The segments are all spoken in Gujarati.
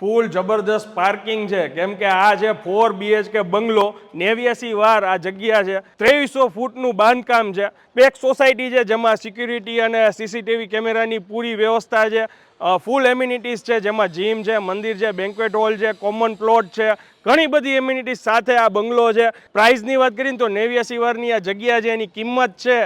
ફૂલ જબરદસ્ત પાર્કિંગ છે, કેમ કે આ છે 4 BHK બંગલો, 89 વાર આ જગ્યા છે, 2300 ફૂટનું બાંધકામ છે, પેક સોસાયટી છે જેમાં સિક્યુરિટી અને CCTV કેમેરાની પૂરી વ્યવસ્થા છે, ફૂલ એમ્યુનિટીઝ છે જેમાં જીમ છે, મંદિર છે, બેન્ક્વેટ હોલ છે, કોમન પ્લોટ છે, ઘણી બધી એમ્યુનિટીઝ સાથે આ બંગલો છે. પ્રાઇસની વાત કરીએ તો 89 વારની આ જગ્યા છે, એની કિંમત છે.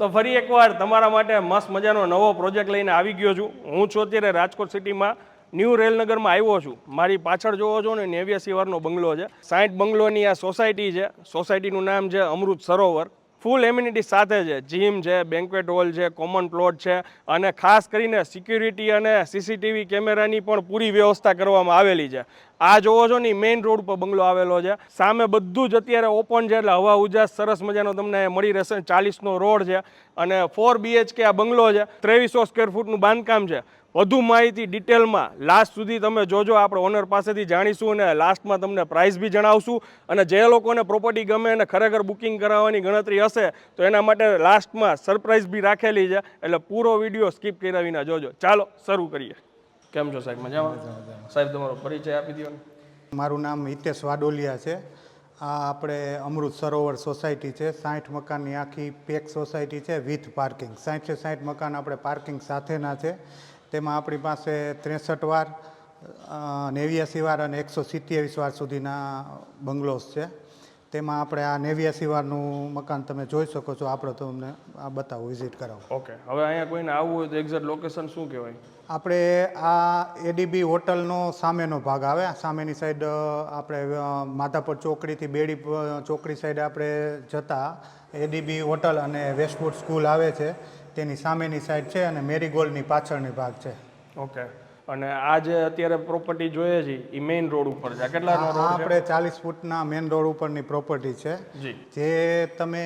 તો ફરી એકવાર તમારા માટે મસ્ત મજાનો નવો પ્રોજેક્ટ લઈને આવી ગયો છું. હું છું અત્યારે રાજકોટ સિટીમાં ન્યૂ રેલનગરમાં આવ્યો છું. મારી પાછળ જોવો છો ને 89 વારનો બંગલો છે. 60 બંગલોની આ સોસાયટી છે. સોસાયટીનું નામ છે અમૃત સરોવર. ફૂલ એમ્યુનિટી સાથે છે, જીમ છે, બેન્ક્વેટ હોલ છે, કોમન પ્લોટ છે, અને ખાસ કરીને સિક્યુરિટી અને CCTV કેમેરાની પણ પૂરી વ્યવસ્થા કરવામાં આવેલી છે. આ જોવો છો ને મેઇન રોડ પર બંગલો આવેલો છે. સામે બધું જ અત્યારે ઓપન છે, એટલે હવા ઉજાસ સરસ મજાનો તમને મળી રહેશે. 40નો રોડ છે અને 4 BHK આ બંગલો છે. 2300 સ્ક્વેર ફૂટનું બાંધકામ છે. વધુ માહિતી ડિટેલમાં લાસ્ટ સુધી તમે જોજો, આપણે ઓનર પાસેથી જાણીશું અને લાસ્ટમાં તમને પ્રાઇસ બી જણાવશું. અને જે લોકોને પ્રોપર્ટી ગમે અને ખરેખર બુકિંગ કરાવવાની ગણતરી હશે તો એના માટે લાસ્ટમાં સરપ્રાઇઝ બી રાખેલી છે, એટલે પૂરો વિડીયો સ્કીપ કર્યા વિના જોજો. ચાલો શરૂ કરીએ. કેમ છો સાહેબ? મજામાં? સાહેબ તમારો પરિચય આપી દો ને. મારું નામ હિતેશ વાડોલિયા છે. આ આપણે અમૃત સરોવર સોસાયટી છે. 60 મકાનની આખી પેક સોસાયટી છે વિથ પાર્કિંગ. 60 મકાન આપણે પાર્કિંગ સાથેના છે. તેમાં આપણી પાસે 63 વાર, 89 વાર અને 127 વાર સુધીના બંગલોસ છે. તેમાં આપણે આ 89 વારનું મકાન તમે જોઈ શકો છો. આપણે તમને આ બતાવો, વિઝિટ કરાવો. ઓકે, હવે અહીંયા કોઈને આવવું હોય તો એક્ઝેક્ટ લોકેશન શું કહેવાય? આપણે આ ADB હોટલનો સામેનો ભાગ આવે. સામેની સાઈડ આપણે માધાપર ચોકડીથી બેડી ચોકડી સાઈડ આપણે જતા ADB હોટલ અને વેસ્ટવુડ સ્કૂલ આવે છે, તેની સામેની સાઈડ છે અને મેરીગોલ્ડની પાછળની ભાગ છે. ઓકે, અને આ જે અત્યારે પ્રોપર્ટી જોઈએ છે એ મેઇન રોડ ઉપર છે. કેટલાનો રોડ છે? આપણે 40 ફૂટના મેઇન રોડ ઉપરની પ્રોપર્ટી છે, જી. જે તમે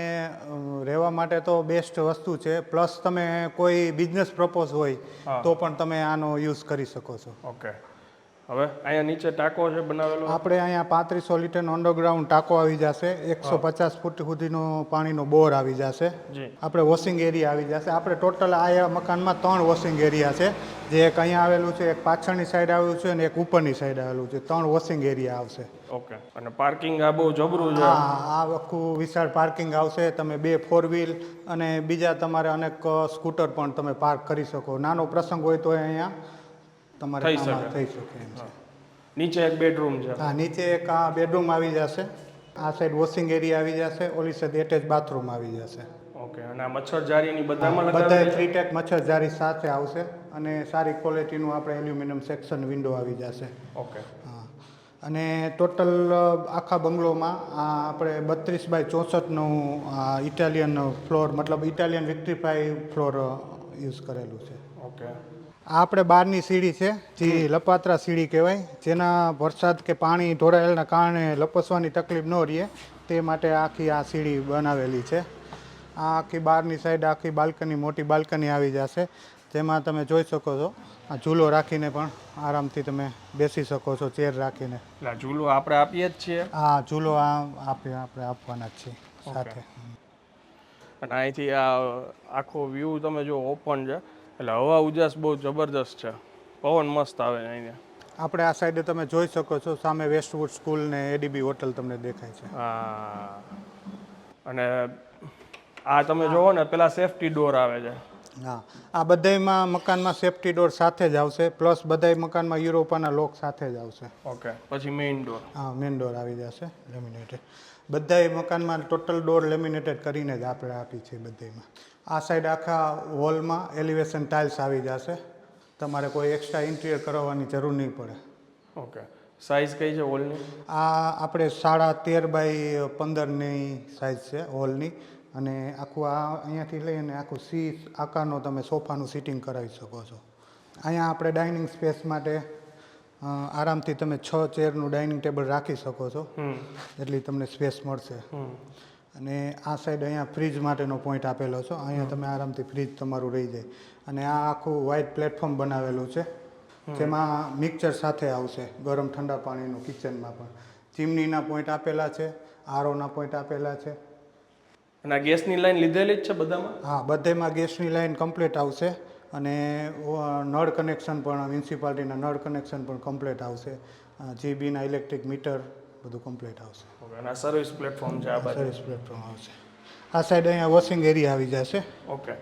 રહેવા માટે તો બેસ્ટ વસ્તુ છે. પ્લસ તમે કોઈ બિઝનેસ પ્રપોઝ હોય તો પણ તમે આનો યુઝ કરી શકો છો. ઓકે, હવે અહીંયા નીચે ટાંકો છે બનાવેલો? આપણે અહીંયા 3500 લીટરનો અંડરગ્રાઉન્ડ ટાંકો આવી જશે. 150 ફૂટ સુધીનો પાણીનો બોર આવી જશે. જી. આપણે વોશિંગ એરિયા આવી જશે. આપણે ટોટલ આ મકાનમાં 3 વોશિંગ એરિયા છે, જે એક અહીંયા આવેલું છે, એક પાછળની સાઈડ આવેલું છે અને એક ઉપરની સાઈડ આવેલું છે. 3 વોશિંગ એરિયા આવશે. ઓકે, અને પાર્કિંગ આ બહુ જબરું છે. આ આખું વિશાળ પાર્કિંગ આવશે. તમે 2 4 વ્હીલ અને બીજા તમારે અનેક સ્કૂટર પણ તમે પાર્ક કરી શકો. નાનો પ્રસંગ હોય તો અહીંયા તમારે થઈ શકે એમ છે. નીચે એક બેડરૂમ છે. હા, નીચે એક આ બેડરૂમ આવી જશે. આ સાઈડ વોશિંગ એરિયા આવી જશે. ઓલી સાઈડ એટેચ બાથરૂમ આવી જશે. ઓકે, અને આ મચ્છરજારીની બધામાં બધા 3 ટેક મચ્છરજારી સાથે આવશે અને સારી ક્વોલિટીનું આપણે એલ્યુમિનિયમ સેક્શન વિન્ડો આવી જશે. ઓકે. હા, અને ટોટલ આખા બંગલોમાં આ આપણે 32 બાય 64નું ઇટાલિયન ફ્લોર, મતલબ ઇટાલિયન વિક્ટ્રીફાઈ ફ્લોર યુઝ કરેલું છે. ઓકે, આ આપણે બહારની સીડી છે, જે લપાત્રા સીડી કહેવાય, જેના વરસાદ કે પાણી ઢોળાયેલના કારણે લપસવાની તકલીફ ન રહે તે માટે આખી આ સીડી બનાવેલી છે. આ આખી બહારની સાઈડ આખી બાલ્કની, મોટી બાલ્કની આવી જશે, જેમાં તમે જોઈ શકો છો આ ઝૂલો રાખીને પણ આરામથી તમે બેસી શકો છો, ચેર રાખીને. એટલે ઝૂલો આપણે આપીએ જ છીએ? હા, ઝૂલો આપણે આપવાના જ છીએ સાથે. અને અહીંથી આ આખો વ્યૂ તમે જો ઓપન છે, એટલે હવા ઉજાસ બહુ જબરદસ્ત છે, પવન મસ્ત આવે અહીંયા. આપણે આ સાઈડે તમે જોઈ શકો છો, સામે વેસ્ટવુડ સ્કૂલ ને ADB હોટલ તમને દેખાય છે. હા, અને આ તમે જોવો ને પેલા સેફટી ડોર આવે છે. હા, આ બધાયમાં મકાનમાં સેફટી ડોર સાથે જ આવશે, પ્લસ બધાય મકાનમાં યુરોપાના લોક સાથે જ આવશે. ઓકે, પછી મેઇન ડોર? હા, મેઇન ડોર આવી જશે લેમિનેટેડ. બધાય મકાનમાં ટોટલ ડોર લેમિનેટેડ કરીને જ આપણે આપી છે બધાયમાં. આ સાઈડ આખા વોલમાં એલિવેશન ટાઇલ્સ આવી જશે. તમારે કોઈ એક્સ્ટ્રા ઇન્ટિરિયર કરાવવાની જરૂર નહીં પડે. ઓકે, સાઇઝ કઈ છે હોલની? આ આપણે 13.5 બાય 15ની સાઇઝ છે હોલની. અને આખું આ અહીંયાથી લઈને આખું આકારનો તમે સોફાનું સિટિંગ કરાવી શકો છો. અહીંયા આપણે ડાઇનિંગ સ્પેસ માટે આરામથી તમે 6 ચેરનું ડાઇનિંગ ટેબલ રાખી શકો છો, એટલી તમને સ્પેસ મળશે. અને આ સાઈડ અહીંયા ફ્રીજ માટેનો પોઈન્ટ આપેલો છે. અહીંયા તમે આરામથી ફ્રીજ તમારું રહી જાય. અને આ આખું વ્હાઇટ પ્લેટફોર્મ બનાવેલું છે, જેમાં મિક્સર સાથે આવશે, ગરમ ઠંડા પાણીનું કિચનમાં પણ. ચીમનીના પોઈન્ટ આપેલા છે, આરોના પોઈન્ટ આપેલા છે. અને આ ગેસની લાઈન લીધેલી જ છે બધામાં? હા, બધેમાં ગેસની લાઈન કમ્પ્લીટ આવશે. અને નળ કનેક્શન પણ મ્યુનિસિપાલિટીના નળ કનેક્શન પણ કમ્પ્લીટ આવશે. જીબીના ઇલેક્ટ્રિક મીટર બધું કમ્પ્લીટ આવશે. ઓકે, અને આ સર્વિસ પ્લેટફોર્મ છે આ બાજુ. સર્વિસ પ્લેટફોર્મ આવશે. આ સાઈડ અહીંયા વોશિંગ એરિયા આવી જશે. ઓકે,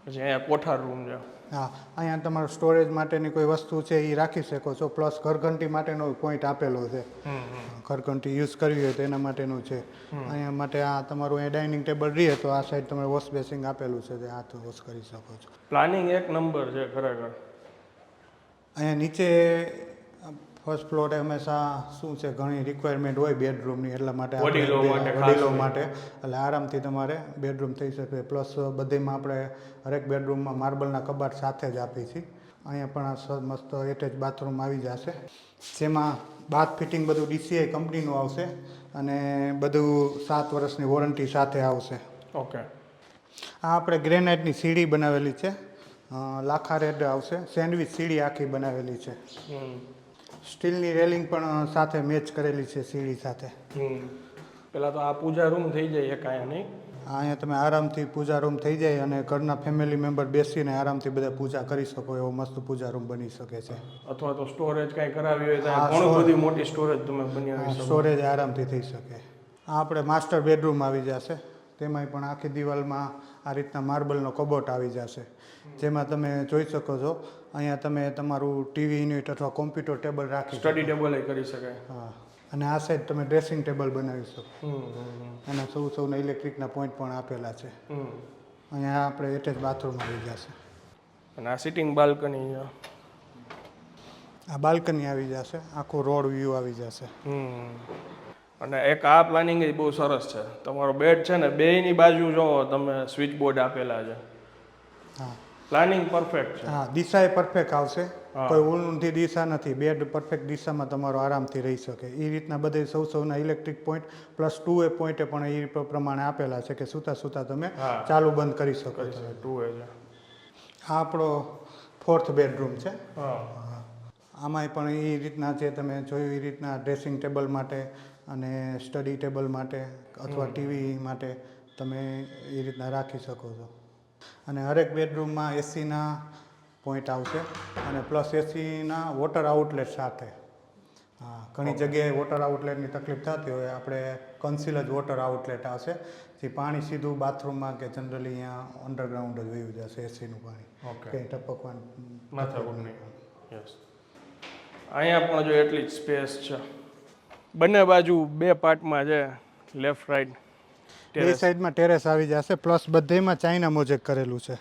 પછી અહીંયા કોઠાર રૂમ છે. હા, અહીંયા તમારું સ્ટોરેજ માટેની કોઈ વસ્તુ છે એ રાખી શકો છો. પ્લસ ઘરઘંટી માટેનો પોઈન્ટ આપેલો છે. ઘરઘંટી યુઝ કરવી હોય તો એના માટેનું છે. અહીંયા માટે આ તમારું અહીંયા ડાઇનિંગ ટેબલ રહીએ તો આ સાઈડ તમારે વોશ બેસિંગ આપેલું છે, તે હાથ વોશ કરી શકો છો. પ્લાનિંગ એક નંબર છે ખરેખર. અહીંયા નીચે ફર્સ્ટ ફ્લોરે હંમેશા શું છે, ઘણી રિક્વાયરમેન્ટ હોય બેડરૂમની, એટલા માટે વડીલો માટે વડીલો માટે એટલે આરામથી તમારે બેડરૂમ થઈ શકે. પ્લસ બધીમાં આપણે હરેક બેડરૂમમાં માર્બલના કબાટ સાથે જ આપી છીએ. અહીંયા પણ આ મસ્ત એટેચ બાથરૂમ આવી જશે, જેમાં બાથ ફિટિંગ બધું DCI કંપનીનું આવશે અને બધું 7 વર્ષની વોરંટી સાથે આવશે. ઓકે, આ આપણે ગ્રેનાઇટની સીડી બનાવેલી છે, લાખા રેડ આવશે. સેન્ડવિચ સીડી આખી બનાવેલી છે. સ્ટીલની રેલિંગ પણ સાથે મેચ કરેલી છે સીડી સાથે. પેલા તો આ પૂજા રૂમ થઈ જાય એક અહીંયા નહીં? અહીંયા તમે આરામથી પૂજા રૂમ થઈ જાય અને ઘરના ફેમિલી મેમ્બર બેસીને આરામથી બધા પૂજા કરી શકો એવો મસ્ત પૂજા રૂમ બની શકે છે. અથવા તો સ્ટોરેજ કાંઈ કરાવી હોય તો ઘણી બધી મોટી સ્ટોરેજ તમે બનાવી શકો. સ્ટોરેજ આરામથી થઈ શકે. આ આપણે માસ્ટર બેડરૂમ આવી જશે. તેમાંય પણ આખી દિવાલમાં આ રીતના માર્બલનો કબોટ આવી જશે, જેમાં તમે જોઈ શકો છો. અહીંયા તમે તમારું ટીવી યુનિટ અથવા કોમ્પ્યુટર ટેબલ રાખી સ્ટડી ટેબલ કરી શકાય. હા, અને આ સાઈડ તમે ડ્રેસિંગ ટેબલ બનાવી શકો. અને સૌના ઇલેક્ટ્રિકના પોઈન્ટ પણ આપેલા છે. અહીંયા આપણે એટેચ બાથરૂમ આવી જશે. અને આ સિટિંગ બાલ્કની છે. આ બાલ્કની આવી જશે, આખો રોડ વ્યૂ આવી જશે. અને એક આ પ્લાનિંગ એ બહુ સરસ છે. તમારો બેડ છે ને, બેયની બાજુ જો તમે સ્વિચ બોર્ડ આપેલા છે. હા, પ્લાનિંગ પરફેક્ટ છે. હા, દિશા એ પરફેક્ટ આવશે. કોઈ ઊંધી દિશા નથી. બેડ પરફેક્ટ દિશામાં તમારો આરામથી રહી શકે એ રીતના બધે સૌના ઇલેક્ટ્રિક પોઈન્ટ પ્લસ 2A પોઈન્ટે પણ એ પ્રમાણે આપેલા છે કે સૂતા તમે ચાલુ બંધ કરી શકો છો. 2A છે. આ આપણો 4th બેડરૂમ છે. આમાંય પણ એ રીતના જે તમે જોયું એ રીતના ડ્રેસિંગ ટેબલ માટે અને સ્ટડી ટેબલ માટે અથવા ટીવી માટે તમે એ રીતના રાખી શકો છો. અને હરેક બેડરૂમમાં એસીના પોઈન્ટ આવશે અને પ્લસ એસીના વોટર આઉટલેટ સાથે. હા, ઘણી જગ્યાએ વોટર આઉટલેટની તકલીફ થતી હોય, આપણે કન્સીલ જ વોટર આઉટલેટ આવશે, જે પાણી સીધું બાથરૂમમાં કે જનરલી અહીંયા અંડરગ્રાઉન્ડ જ વયું જશે એસીનું પાણી. કંઈ ટપકવાનું. અહીંયા પણ જો એટલી જ સ્પેસ છે. બંને બાજુ 2 પાર્ટમાં છે, લેફ્ટ રાઈટ. બે સાઈડમાં ટેરેસ આવી જશે. પ્લસ બધેમાં ચાઇના મોઝેક કરેલું છે.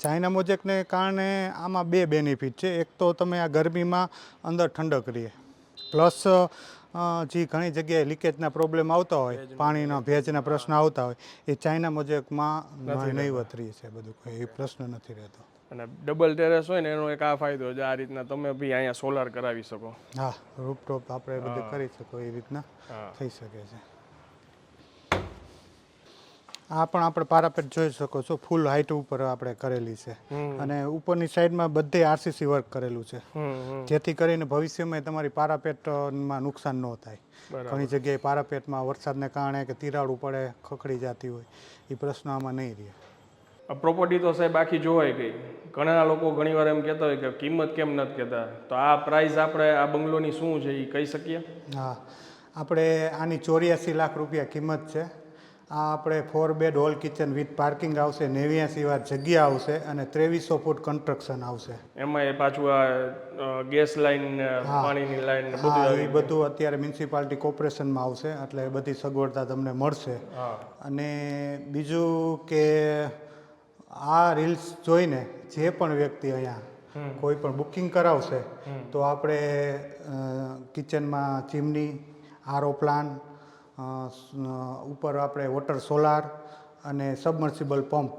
ચાઇના મોઝેકને કારણે આમાં 2 બેનિફિટ છે. એક તો તમે આ ગરમીમાં અંદર ઠંડક રહીએ, પ્લસ જે ઘણી જગ્યાએ લીકેજના પ્રોબ્લેમ આવતા હોય, પાણીના ભેજના પ્રશ્ન આવતા હોય, એ ચાઇના મોઝેકમાં નહીવત રહી છે. બધું કોઈ એ પ્રશ્ન નથી રહેતો. અને ડબલ ટેરેસ હોય ને એનો એક આ ફાયદો છે, આ રીતના તમે બી અહીંયા સોલાર કરાવી શકો. હા, રૂફટોપ આપણે બધું કરી શકો એ રીતના થઈ શકે છે. આ પણ આપણે પારાપેટ જોઈ શકો છો, ફૂલ હાઈટ ઉપર આપણે કરેલી છે. અને ઉપરની સાઈડમાં બધે RCC વર્ક કરેલું છે, જેથી કરીને ભવિષ્યમાં તમારી પારાપેટમાં નુકસાન ન થાય. ઘણી જગ્યાએ પારાપેટમાં વરસાદને કારણે કે તિરાડું પડે, ખખડી જતી હોય, એ પ્રશ્ન આમાં નહીં રહે. પ્રોપર્ટી તો સાહેબ આખી જોવાઈ ગઈ. ઘણા લોકો ઘણીવાર એમ કહેતા હોય કે કિંમત કેમ નથી કહેતા, તો આ પ્રાઇસ આપણે આ બંગલોની શું છે એ કહી શકીએ? હા, આપણે આની 84 લાખ રૂપિયા કિંમત છે. આ આપણે 4 bed hall kitchen with parking આવશે, 89 વાર જગ્યા આવશે અને 2300 ફૂટ કન્સ્ટ્રક્શન આવશે. એમાં એ પાછું આ ગેસ લાઈન, પાણીની લાઈન બધું એ બધું અત્યારે મ્યુનિસિપાલિટી કોર્પોરેશનમાં આવશે, એટલે બધી સગવડતા તમને મળશે. અને બીજું કે આ રીલ્સ જોઈને જે પણ વ્યક્તિ અહીંયા કોઈ પણ બુકિંગ કરાવશે તો આપણે કિચનમાં ચીમની, RO પ્લાન, ઉપર આપણે વોટર સોલાર અને સબમર્સિબલ પંપ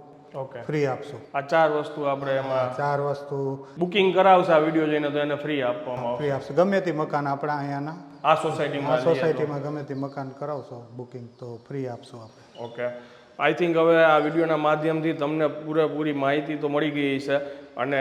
ફ્રી આપશું. આ 4 વસ્તુ આપણે એમાં 4 વસ્તુ બુકિંગ કરાવશે આ વિડીયો જોઈને તો એને ફ્રી આપવામાં ફ્રી આપશે. ગમે તે મકાન આપણા અહીંયાના આ સોસાયટીમાં ગમે તે મકાન કરાવશો બુકિંગ તો ફ્રી આપશું આપણે. ઓકે, આઈ થિંક હવે આ વિડીયોના માધ્યમથી તમને પૂરેપૂરી માહિતી તો મળી ગઈ છે. અને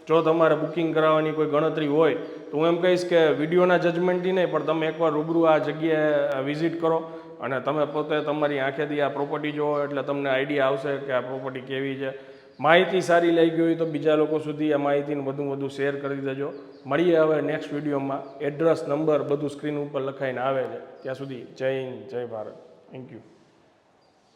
જો તમારે બુકિંગ કરાવવાની કોઈ ગણતરી હોય તો હું એમ કહીશ કે વિડીયોના જજમેન્ટથી નહીં, પણ તમે એકવાર રૂબરૂ આ જગ્યાએ વિઝિટ કરો અને તમે પોતે તમારી આંખેથી આ પ્રોપર્ટી જુઓ, એટલે તમને આઈડિયા આવશે કે આ પ્રોપર્ટી કેવી છે. માહિતી સારી લાગી હોય તો બીજા લોકો સુધી આ માહિતીને વધુ શેર કરી દેજો. મળીએ હવે નેક્સ્ટ વિડીયોમાં. એડ્રેસ નંબર બધું સ્ક્રીન ઉપર લખાઈને આવે છે. ત્યાં સુધી જય હિન્દ, જય ભારત. Thank you.